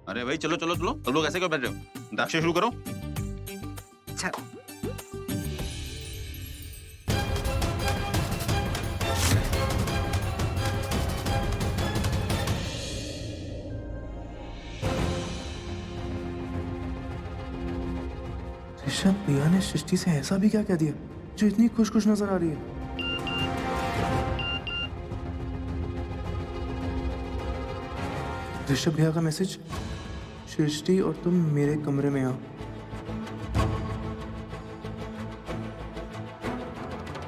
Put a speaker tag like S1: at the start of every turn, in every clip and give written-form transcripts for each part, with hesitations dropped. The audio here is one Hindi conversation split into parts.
S1: अरे भाई चलो चलो चलो, सब लोग ऐसे क्यों बैठ रहे हो? अंताक्षरी शुरू करो।
S2: चलो।
S3: ऋषभ भैया ने सृष्टि से ऐसा भी क्या कह दिया जो इतनी खुश खुश नजर आ रही है? ऋषभ भैया का मैसेज, सृष्टि और तुम मेरे कमरे में आओ।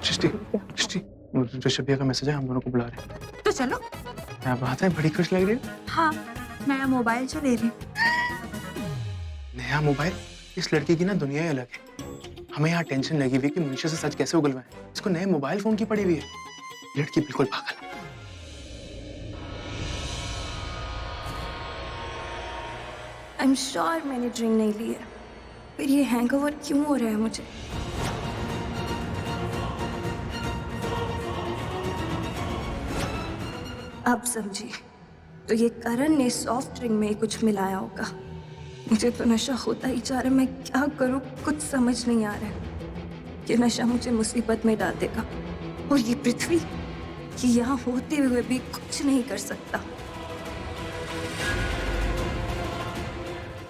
S3: सृष्टि, सृष्टि, ऋषभ भैया का मैसेज है, हम दोनों को बुला रहे हैं।
S2: तो चलो।
S3: क्या बात है, बड़ी खुश लग रही है।
S2: हाँ, नया मोबाइल जो ले रही हूँ।
S3: नया मोबाइल? इस लड़की की ना दुनिया ही अलग है। हमें यहाँ टेंशन लगी हुई है कि मनुष्य से सच कैसे उगलवाएं। इसको नए मोबाइल फोन की पड़ी हुई है। लड़की बिल्कुल पागल है।
S4: I'm sure मैंने ड्रिंक नहीं ली है, फिर ये हैंगओवर क्यों हो रहा है मुझे? अब समझी, तो ये करण ने सॉफ्ट ड्रिंक में कुछ मिलाया होगा। मुझे तो नशा होता ही जा रहा है, मैं क्या करूं कुछ समझ नहीं आ रहा है। ये नशा मुझे मुसीबत में डाल देगा, और ये पृथ्वी, ये यहाँ होते हुए भी कुछ नहीं कर सकता।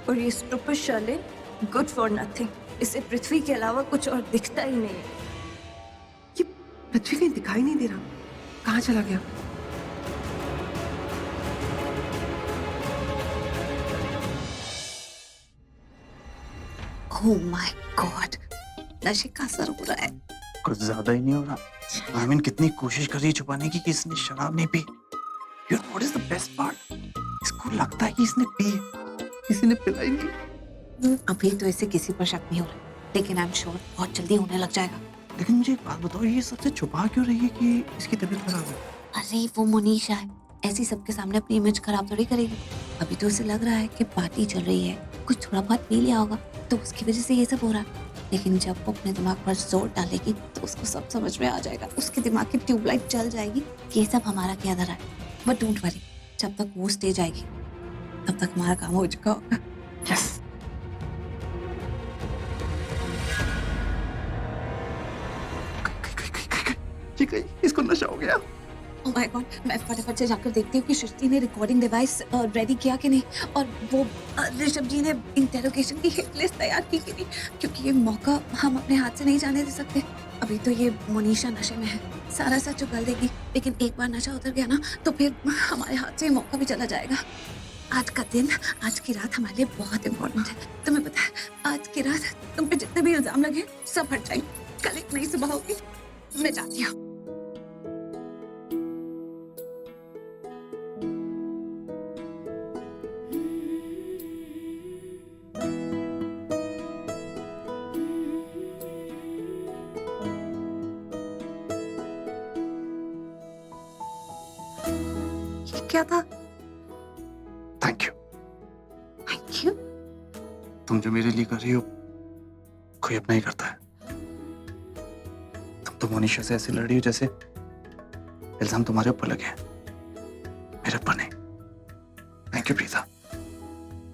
S4: और ये stupid Sherlyn, good for nothing. इसे पृथ्वी के अलावा कुछ और दिखता ही नहीं है।
S2: ये पृथ्वी कहीं दिखाई नहीं दे रहा, कहाँ चला गया?
S5: ओह माय गॉड, नशे का असर हो रहा है।
S6: कुछ ज्यादा ही नहीं हो रहा। आमीन कितनी कोशिश कर रही है छुपाने की कि इसने शराब नहीं P. You know what is the best part? इसको लगता है कि इसने पी है, किसी ने पिलाई नहीं।
S5: अभी तो इसे किसी पर शक नहीं हो रहा, लेकिन आई एम श्योर बहुत जल्दी होने लग जाएगा।
S6: लेकिन मुझे एक बात बताओ, ये सबसे छुपा क्यों रही है कि इसकी तबीयत खराब है?
S5: अरे वो मोनिशा है, ऐसी सबके सामने अपनी इमेज खराब थोड़ी करेगी। अभी तो उसे लग रहा है कि पार्टी चल रही है, कुछ थोड़ा बहुत पी लिया होगा, तो उसकी वजह से ये सब हो रहा है। लेकिन जब वो अपने दिमाग पर जोर डालेगी तो उसको सब समझ में आ जाएगा। उसके दिमाग की ट्यूबलाइट जल जाएगी कि ये सब हमारा क्या धरा है। बट डोंट वरी, जब तक वो स्टेज आएगी तब तक हमारा काम हो चुका होगा।
S6: यस। इसको नशा हो गया।
S5: ओह माय गॉड, मैं फटाफट से जाकर देखती हूँ कि सृष्टि ने रिकॉर्डिंग डिवाइस रेडी किया कि नहीं, और वो ऋषभ जी ने इंटेरोगेशन की हिट लिस्ट तैयार की कि नहीं, क्योंकि ये मौका हम अपने हाथ से नहीं जाने दे सकते। अभी तो ये मोनिशा नशे में है, सारा सच उगल देगी, लेकिन एक बार नशा उतर गया ना तो फिर हमारे हाथ से ये मौका भी चला जाएगा। आज का दिन, आज की रात हमारे लिए बहुत इंपॉर्टेंट है। तुम्हें पता है, आज की रात तुम पे जितने भी इल्जाम लगे सब हट जाएंगे। कल एक नई सुबह होगी। मैं जाती हूँ। क्या था?
S6: Thank you.
S5: Thank you.
S6: तुम जो मेरे लिए कर रही हो कोई अपना ही करता है। तुम तो मोनिशा से ऐसे लड़ रही हो जैसे इल्जाम तुम्हारे ऊपर लगे हैं, मेरे ऊपर नहीं। Thank you Preeta.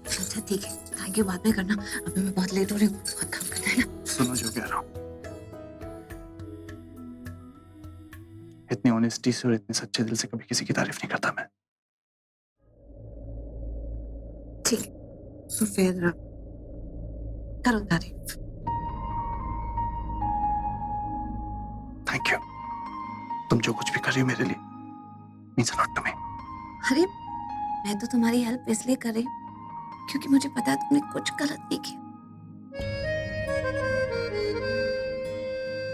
S5: अच्छा ठीक है, थैंक यू बाद में करना, अभी मैं बहुत लेट हो रही हूँ, बहुत काम करना है ना।
S6: सुनो जो कह रहा हूँ, इतनी ऑनेस्टी से और इतने सच्चे दिल से कभी किसी की तारीफ नहीं करता मैं।
S5: ठीक, तो फिर करो तारीफ।
S6: Thank you. तुम जो कुछ भी कर रही हो मेरे लिए means a lot to me.
S5: अरे मैं तो तुम्हारी हेल्प इसलिए कर रही हूँ क्योंकि मुझे पता है तुमने कुछ गलत नहीं किया।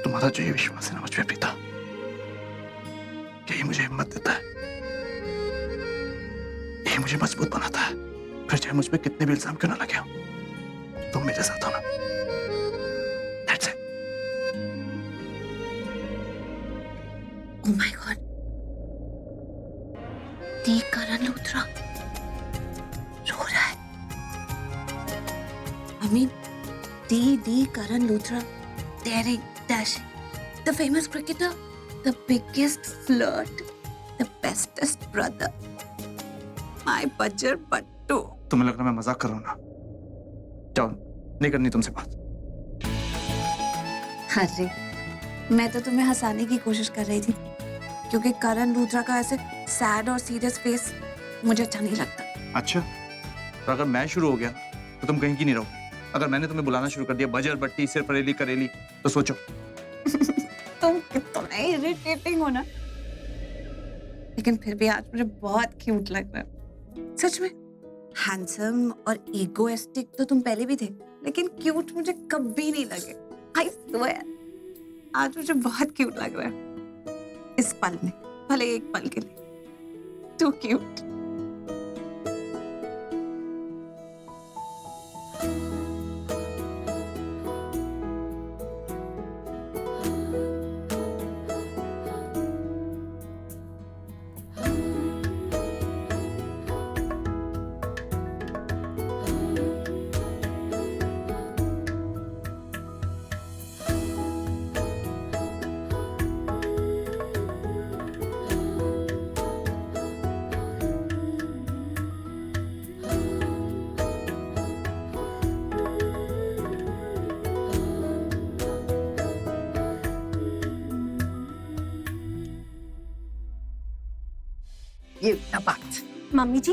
S6: तुम्हारा जो ये विश्वास है ना मुझ पे प्रीता, यही मुझे हिम्मत देता है, यही मुझे मजबूत बनाता है। फिर चाहे मुझ पे कितने भी इल्जाम क्यों ना लगे हो, तुम मेरे साथ हो ना। That's it.
S5: Oh my God, देख करण लूथरा रो रहा है। I mean, D Karan Luthra, daring, dashing, the famous cricketer, the biggest flirt, the bestest brother, my bajjar battu.
S6: तुम्हें लग रहा है मैं मजाक कर रहा हूँ ना? जाओ, नहीं करनी तुमसे बात।
S5: अरे मैं तो तुम्हें हंसाने की कोशिश कर रही थी, क्योंकि करण लूथरा का ऐसे सैड और सीरियस फेस मुझे अच्छा नहीं लगता।
S6: अच्छा, तो अगर मैं शुरू हो गया तो तुम कहीं की नहीं रहोगे। अगर मैंने तुम्हें बुलाना शुरू कर दिया बजर बट्टी सिर फरेली करेली, तो सोचो।
S5: तुम कितने इरिटेटिंग हो ना, लेकिन फिर भी आज मुझे बहुत क्यूट लग रहा है सच में। हैंडसम और इगोइस्टिक तो तुम पहले भी थे, लेकिन क्यूट मुझे कभी नहीं लगे। आई स्वेयर, आज मुझे बहुत क्यूट लग रहा है इस पल में, भले एक पल के लिए। Too cute.
S2: ये बात।
S7: मम्मी जी,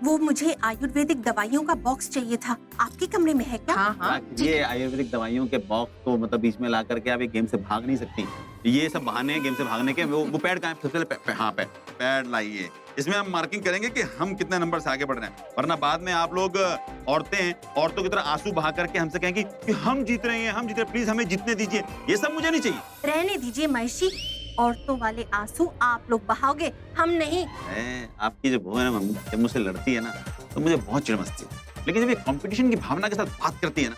S7: वो मुझे आयुर्वेदिक दवाइयों का बॉक्स चाहिए था, आपके कमरे में है क्या?
S2: हाँ हाँ
S1: ये आयुर्वेदिक दवाइयों के बॉक्स को मतलब बीच में ला करके आप एक गेम से भाग नहीं सकती। ये सब बहाने हैं गेम से भागने के। वो पैड कहाँ है? सबसे पहले हाँ पैड लाइए। इसमें हम मार्किंग करेंगे कि हम कितने नंबर से आगे बढ़ रहे हैं, वरना बाद में आप लोग औरतों की तरह आंसू बहा करके हमसे कहेंगे कि हम जीत रहे हैं, हम जीत रहे हैं, प्लीज हमें जीतने दीजिए। ये सब मुझे नहीं चाहिए।
S7: रहने दीजिए महेश जी, औरतों वाले आंसू आप लोग बहाओगे, हम नहीं।
S1: आपकी जो बहू है ना मम्मी, जब मुझसे लड़ती है ना तो मुझे बहुत चिढ़ मचती है, लेकिन जब ये कंपटीशन की भावना के साथ बात करती है ना,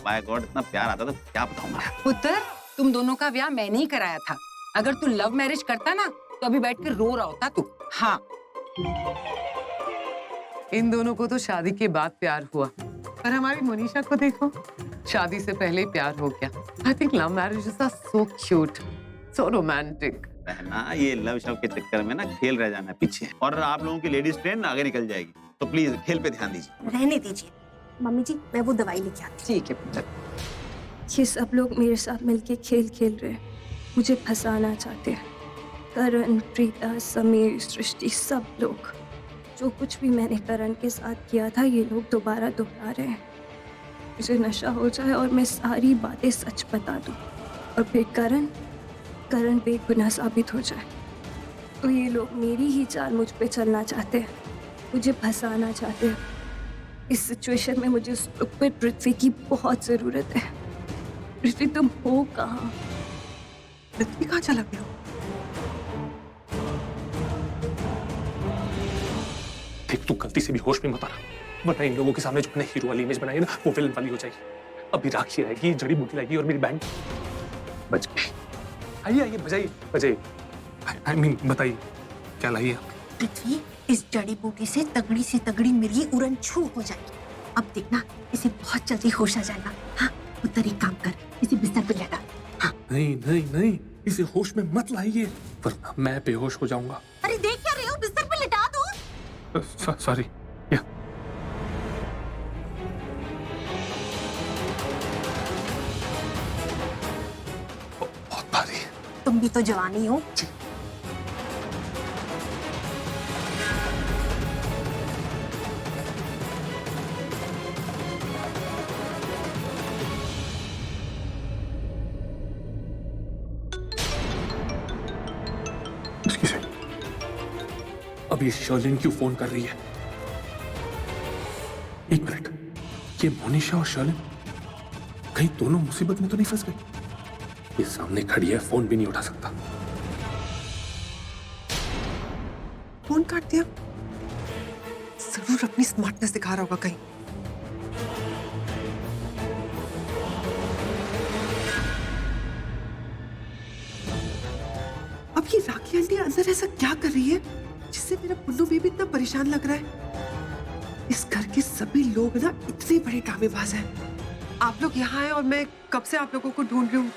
S1: बाय गॉड इतना प्यार आता था, क्या बताऊं मैं।
S2: पुत्र, तुम दोनों का ब्याह मैंने ही कराया था। अगर तू लव मैरिज करता ना तो अभी बैठ के रो रहा होता तू। हाँ, इन दोनों को तो शादी के बाद प्यार हुआ, पर हमारी मोनिशा को देखो, शादी से पहले ही प्यार हो गया। I think love marriages are so cute, so romantic.
S1: बहना, ये लव शव के चक्कर में ना खेल रह जाना पीछे, और आप लोगों की लेडीज ट्रेन आगे निकल जाएगी। तो प्लीज खेल पे ध्यान दीजिए।
S7: रहने दीजिए मम्मी जी, मैं वो दवाई लेके आती
S2: ठीक है पुत्र।
S4: ये सब लोग मेरे साथ मिलके खेल खेल रहे हैं, मुझे फंसाना चाहते हैं। करण, प्रीता, समीर, सृष्टि, सब लोग। जो कुछ भी मैंने करण के साथ किया था, ये लोग दोबारा दोहरा रहे हैं। मुझे नशा हो जाए और मैं सारी बातें सच बता दूं, और फिर करण बेगुनाह साबित हो जाए, तो ये लोग मेरी ही चाल मुझ पे चलना चाहते हैं, मुझे फंसाना चाहते हैं। इस सिचुएशन में मुझे स्टूपिड पृथ्वी की बहुत जरूरत है। पृथ्वी, तुम हो कहाँ?
S2: पृथ्वी कहाँ चला गया?
S3: देख, तू गलती से भी होश में मत आना, वरना इन लोगों के सामने जो मैंने हीरो वाली इमेज बनाई है ना, वो विलन वाली हो जाएगी। अभी राखी रहेगी, जड़ी बूटी रहेगी, और मेरी बैंड बच गई। आइए आइए, बजाइए बजाइए। आई मीन बताइए, क्या लाइए आप?
S7: पृथ्वी, इस जड़ी बूटी से तगड़ी मिर्गी उड़न छू हो जाएगी। अब देखना, इसे बहुत जल्दी होश आ जाएगा। हाँ, पुत्र एक काम कर, इसे बिस्तर पे लेटा। हाँ।
S3: नहीं नहीं नहीं, इसे होश में मत लाइए, वरना मैं बेहोश हो जाऊंगा।
S7: अरे देख क्या रहे हो, बिस्तर पे लिटा दो।
S3: सॉरी। या बहुत भारी है।
S7: तुम भी तो जवानी हो।
S3: अब ये शर्लिन क्यों फोन कर रही है? एक मिनट, ये मोनिशा और शर्लिन कहीं दोनों मुसीबत में तो नहीं फंस गई? ये सामने खड़ी है, फोन भी नहीं उठा सकता।
S2: फोन काट दिया? जरूर अपनी स्मार्टनेस दिखा रहा होगा कहीं। अब ये राखी आंटी अंदर ऐसा क्या कर रही है जिससे मेरा पुल्लू बेबी इतना परेशान लग रहा है? इस घर के सभी लोग ना इतने बड़े ड्रामेबाज हैं। आप लोग यहाँ आए और मैं कब से आप लोगों को ढूंढ रही हूँ।